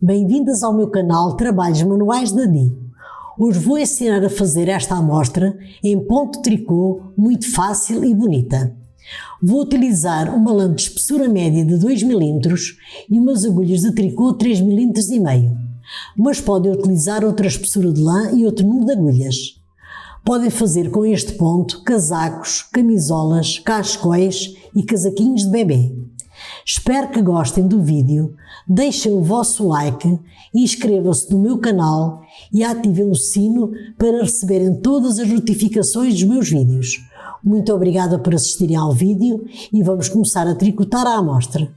Bem-vindas ao meu canal Trabalhos Manuais da Di. Hoje vou ensinar a fazer esta amostra em ponto tricô muito fácil e bonita. Vou utilizar uma lã de espessura média de 2 mm e umas agulhas de tricô 3,5 mm, mas podem utilizar outra espessura de lã e outro número de agulhas. Podem fazer com este ponto casacos, camisolas, cascóis e casaquinhos de bebê. Espero que gostem do vídeo, deixem o vosso like, inscrevam-se no meu canal e ativem o sino para receberem todas as notificações dos meus vídeos. Muito obrigada por assistirem ao vídeo e vamos começar a tricotar a amostra.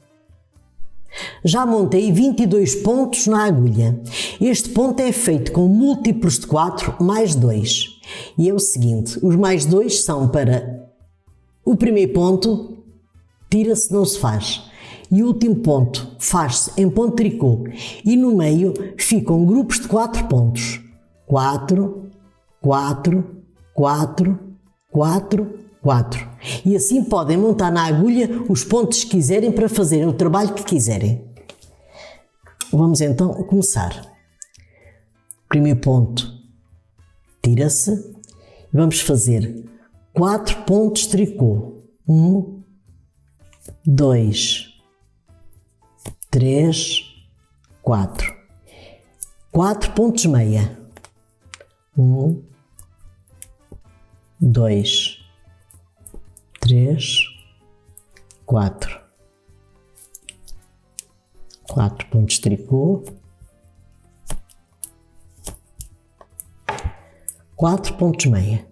Já montei 22 pontos na agulha. Este ponto é feito com múltiplos de 4 mais 2. E é o seguinte, os mais 2 são para o primeiro ponto, tira-se, não se faz. E o último ponto faz-se em ponto tricô e no meio ficam grupos de 4 pontos. 4, 4, 4, 4, 4. E assim podem montar na agulha os pontos que quiserem para fazerem o trabalho que quiserem. Vamos então começar. Primeiro ponto, tira-se. Vamos fazer 4 pontos tricô. 1, 2, 3, 4. 4 pontos meia. 1, 2, 3, 4. 4 pontos tricô. 4 pontos meia.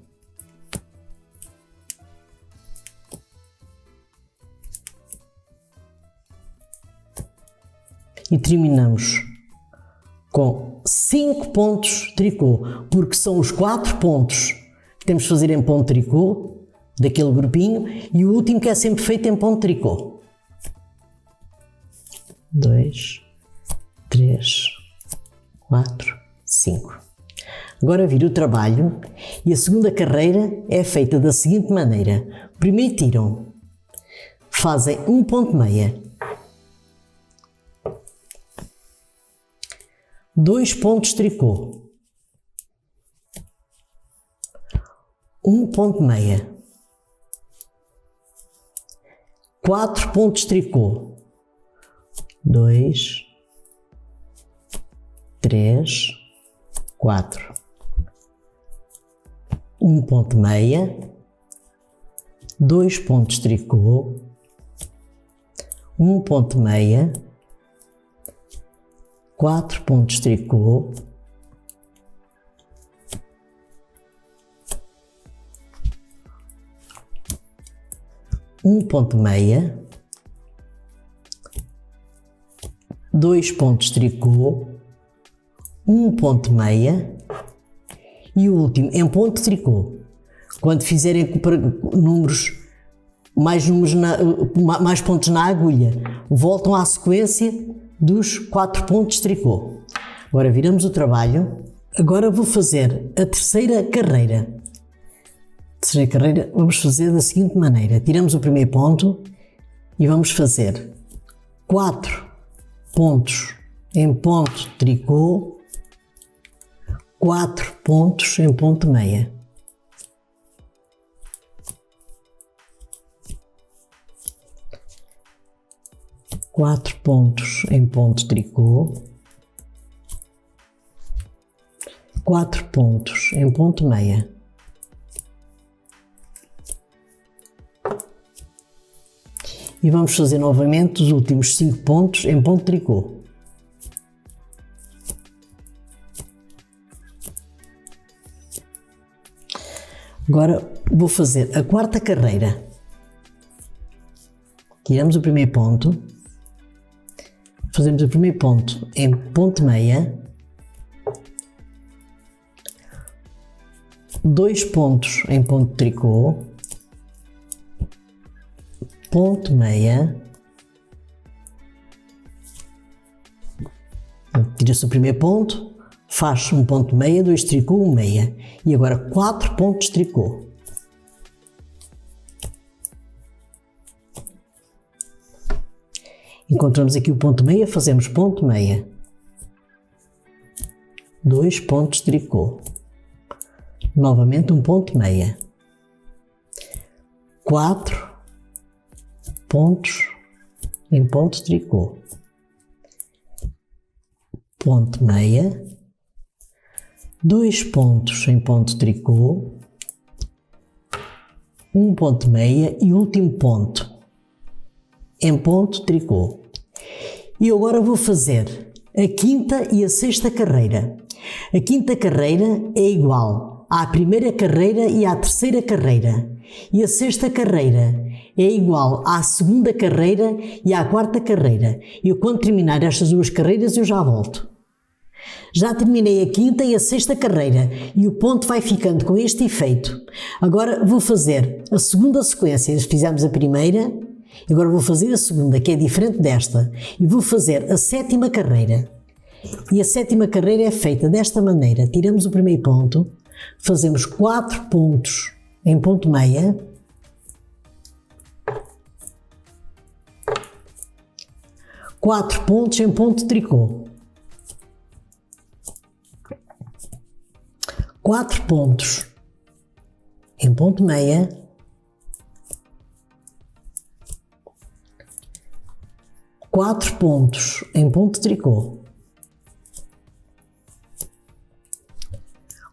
E terminamos com 5 pontos tricô, porque são os 4 pontos que temos de fazer em ponto tricô, daquele grupinho, e o último que é sempre feito em ponto tricô. 2, 3, 4, 5. Agora vira o trabalho e a segunda carreira é feita da seguinte maneira. Primeiro tiram, fazem um ponto meia, 2 pontos tricô, 1 ponto meia, 4 pontos tricô, 2, 3, 4, 1 ponto meia, 2 pontos tricô, 1 ponto meia, 4 pontos tricô, 1 ponto meia, 2 pontos tricô, 1 ponto meia e o último em ponto tricô. Quando fizerem mais pontos na agulha, voltam à sequência dos 4 pontos tricô. Agora viramos o trabalho. Agora vou fazer a terceira carreira. Vamos fazer da seguinte maneira. Tiramos o primeiro ponto e vamos fazer 4 pontos em ponto tricô, 4 pontos em ponto meia. Quatro pontos em ponto tricô, 4 pontos em ponto meia. E vamos fazer novamente os últimos 5 pontos em ponto tricô. Agora vou fazer a quarta carreira. Tiramos o primeiro ponto. Fazemos o primeiro ponto em ponto meia, 2 pontos em ponto tricô, ponto meia, tira-se o primeiro ponto, faz um ponto meia, 2 tricô, 1 meia, e agora 4 pontos tricô. Encontramos aqui o ponto meia, fazemos ponto meia, 2 pontos de tricô, novamente um ponto meia, 4 pontos em ponto de tricô, ponto meia, 2 pontos em ponto de tricô, um ponto meia e último ponto em ponto de tricô. E agora vou fazer a quinta e a sexta carreira. A quinta carreira é igual à primeira carreira e à terceira carreira. E a sexta carreira é igual à segunda carreira e à quarta carreira. E quando terminar estas duas carreiras eu já volto. Já terminei a quinta e a sexta carreira e o ponto vai ficando com este efeito. Agora vou fazer a segunda sequência. Fizemos a primeira, agora vou fazer a segunda, que é diferente desta. E vou fazer a sétima carreira. E a sétima carreira é feita desta maneira. Tiramos o primeiro ponto, fazemos 4 pontos em ponto meia, quatro pontos em ponto de tricô, 4 pontos em ponto meia, 4 pontos em ponto de tricô,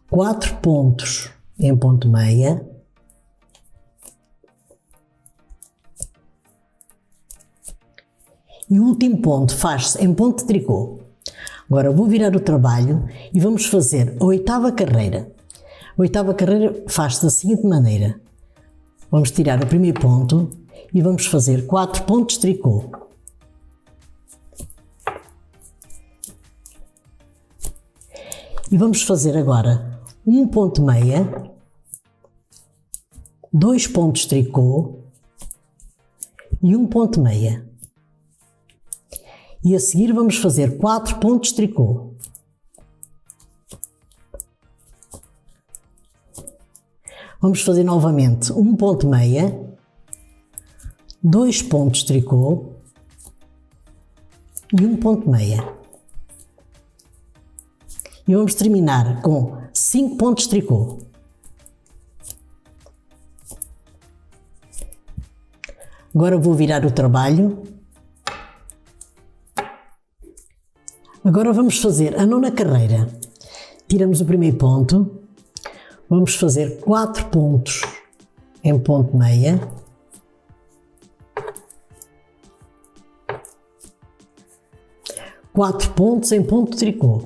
4 pontos em ponto meia, e o último ponto faz-se em ponto de tricô. Agora vou virar o trabalho e vamos fazer a oitava carreira. A oitava carreira faz-se da seguinte maneira. Vamos tirar o primeiro ponto e vamos fazer 4 pontos de tricô. E vamos fazer agora um ponto meia, 2 pontos de tricô e um ponto meia. E a seguir vamos fazer 4 pontos de tricô. Vamos fazer novamente um ponto meia, 2 pontos de tricô e um ponto meia. E vamos terminar com 5 pontos de tricô. Agora vou virar o trabalho. Agora vamos fazer a nona carreira. Tiramos o primeiro ponto, vamos fazer 4 pontos em ponto meia, 4 pontos em ponto de tricô,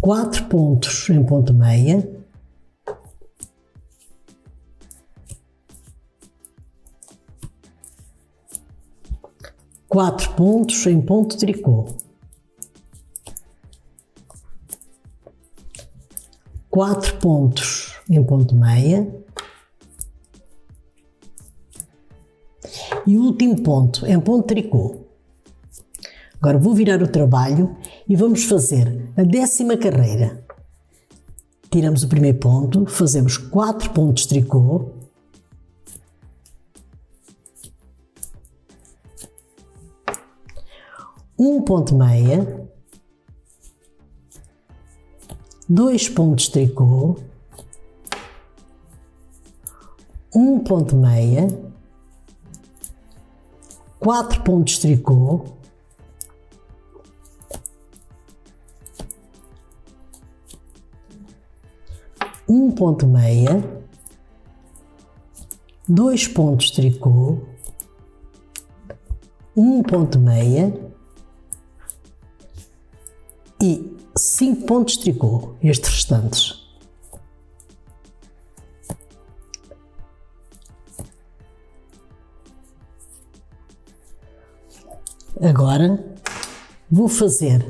4 pontos em ponto meia, 4 pontos em ponto de tricô, 4 pontos em ponto meia e o último ponto em ponto de tricô. Agora vou virar o trabalho e vamos fazer a 10ª carreira. Tiramos o primeiro ponto, fazemos 4 pontos de tricô, um ponto meia, 2 pontos de tricô, um ponto meia, 4 pontos de tricô, um ponto meia, 2 pontos de tricô, um ponto meia e 5 pontos de tricô, estes restantes. Agora vou fazer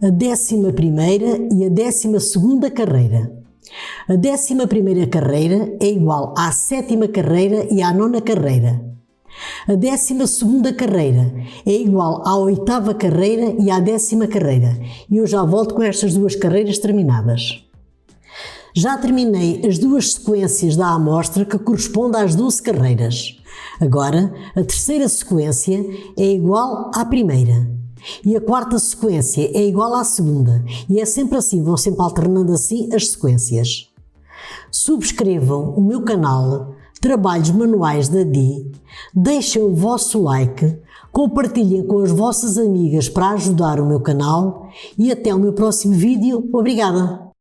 a 11ª e a 12ª carreira. A 11ª carreira é igual à 7ª carreira e à 9ª carreira. A 12ª carreira é igual à 8ª carreira e à 10ª carreira. E eu já volto com estas duas carreiras terminadas. Já terminei as duas sequências da amostra que correspondem às 12 carreiras. Agora, a terceira sequência é igual à primeira. E a quarta sequência é igual à segunda. E é sempre assim, vão sempre alternando assim as sequências. Subscrevam o meu canal Trabalhos Manuais da DI, deixem o vosso like, compartilhem com as vossas amigas para ajudar o meu canal e até o meu próximo vídeo. Obrigada!